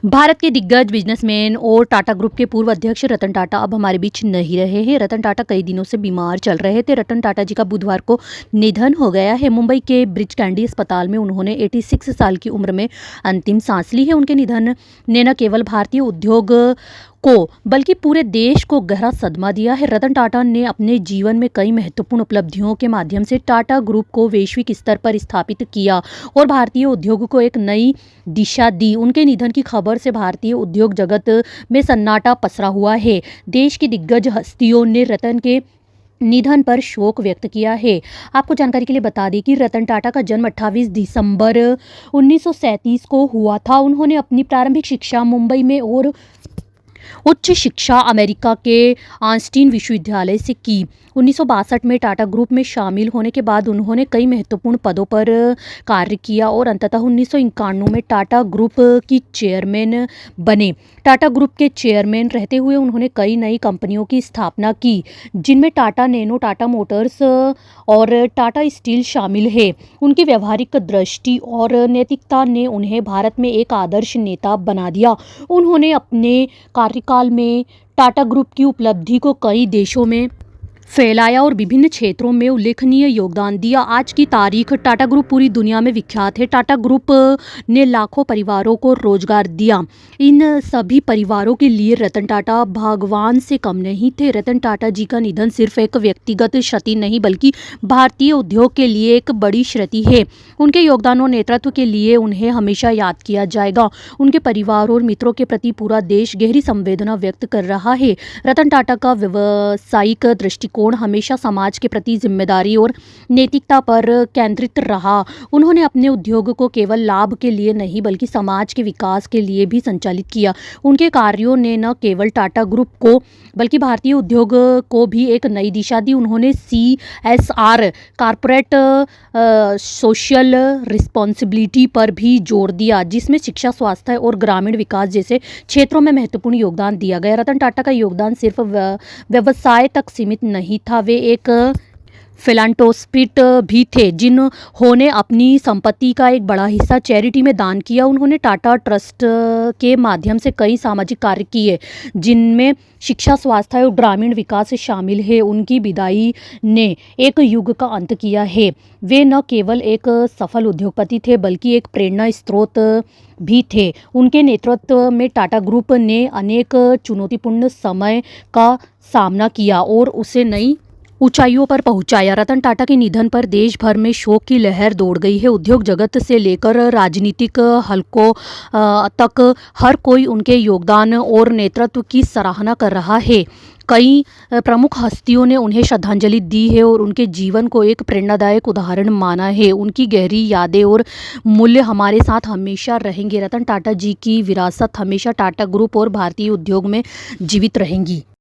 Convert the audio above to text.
भारत के दिग्गज बिजनेसमैन और टाटा ग्रुप के पूर्व अध्यक्ष रतन टाटा अब हमारे बीच नहीं रहे हैं। रतन टाटा कई दिनों से बीमार चल रहे थे। रतन टाटा जी का बुधवार को निधन हो गया है। मुंबई के ब्रिच कैंडी अस्पताल में उन्होंने 86 साल की उम्र में अंतिम सांस ली है। उनके निधन ने न केवल भारतीय उद्योग को बल्कि पूरे देश को गहरा सदमा दिया है। रतन टाटा ने अपने जीवन में कई महत्वपूर्ण उपलब्धियों के माध्यम से टाटा ग्रुप को वैश्विक स्तर पर स्थापित किया और भारतीय उद्योग को एक नई दिशा दी। उनके निधन की खबर से भारतीय उद्योग जगत में सन्नाटा पसरा हुआ है। देश की दिग्गज हस्तियों ने रतन के निधन पर शोक व्यक्त किया है। आपको जानकारी के लिए बता दें कि रतन टाटा का जन्म 28 दिसंबर 1937 को हुआ था। उन्होंने अपनी प्रारंभिक शिक्षा मुंबई में और उच्च शिक्षा अमेरिका के ऑस्टिन विश्वविद्यालय से की। 1962 में टाटा ग्रुप में शामिल होने के बाद उन्होंने कई महत्वपूर्ण पदों पर कार्य किया और अंततः 1991 में टाटा ग्रुप की चेयरमैन बने। टाटा ग्रुप के चेयरमैन रहते हुए उन्होंने कई नई कंपनियों की स्थापना की, जिनमें टाटा नैनो, टाटा मोटर्स और टाटा स्टील शामिल है। उनकी व्यावहारिक दृष्टि और नैतिकता ने उन्हें भारत में एक आदर्श नेता बना दिया। उन्होंने अपने कार्यकाल में टाटा ग्रुप की उपलब्धि को कई देशों में फैलाया और विभिन्न क्षेत्रों में उल्लेखनीय योगदान दिया। आज की तारीख टाटा ग्रुप पूरी दुनिया में विख्यात है। टाटा ग्रुप ने लाखों परिवारों को रोजगार दिया। इन सभी परिवारों के लिए रतन टाटा भगवान से कम नहीं थे। रतन टाटा जी का निधन सिर्फ एक व्यक्तिगत क्षति नहीं बल्कि भारतीय उद्योग के लिए एक बड़ी क्षति है। उनके योगदान और नेतृत्व के लिए उन्हें हमेशा याद किया जाएगा। उनके परिवार और मित्रों के प्रति पूरा देश गहरी संवेदना व्यक्त कर रहा है। रतन टाटा का व्यावसायिक दृष्टिकोण हमेशा समाज के प्रति जिम्मेदारी और नैतिकता पर केंद्रित रहा। उन्होंने अपने उद्योग को केवल लाभ के लिए नहीं बल्कि समाज के विकास के लिए भी संचालित किया। उनके कार्यों ने न केवल टाटा ग्रुप को बल्कि भारतीय उद्योग को भी एक नई दिशा दी। उन्होंने CSR कॉर्पोरेट सोशल रिस्पॉन्सिबिलिटी पर भी जोर दिया, जिसमें शिक्षा, स्वास्थ्य और ग्रामीण विकास जैसे क्षेत्रों में महत्वपूर्ण योगदान दिया गया। रतन टाटा का योगदान सिर्फ व्यवसाय तक सीमित नहीं था, वे एक फिलांथ्रोपिस्ट भी थे जिन्होंने अपनी संपत्ति का एक बड़ा हिस्सा चैरिटी में दान किया। उन्होंने टाटा ट्रस्ट के माध्यम से कई सामाजिक कार्य किए, जिनमें शिक्षा, स्वास्थ्य और ग्रामीण विकास शामिल है। उनकी विदाई ने एक युग का अंत किया है। वे न केवल एक सफल उद्योगपति थे बल्कि एक प्रेरणा स्रोत भी थे। उनके नेतृत्व में टाटा ग्रुप ने अनेक चुनौतीपूर्ण समय का सामना किया और उसे नई ऊंचाइयों पर पहुंचाया। रतन टाटा के निधन पर देश भर में शोक की लहर दौड़ गई है। उद्योग जगत से लेकर राजनीतिक हलकों तक हर कोई उनके योगदान और नेतृत्व की सराहना कर रहा है। कई प्रमुख हस्तियों ने उन्हें श्रद्धांजलि दी है और उनके जीवन को एक प्रेरणादायक उदाहरण माना है। उनकी गहरी यादें और मूल्य हमारे साथ हमेशा रहेंगे। रतन टाटा जी की विरासत हमेशा टाटा ग्रुप और भारतीय उद्योग में जीवित रहेंगी।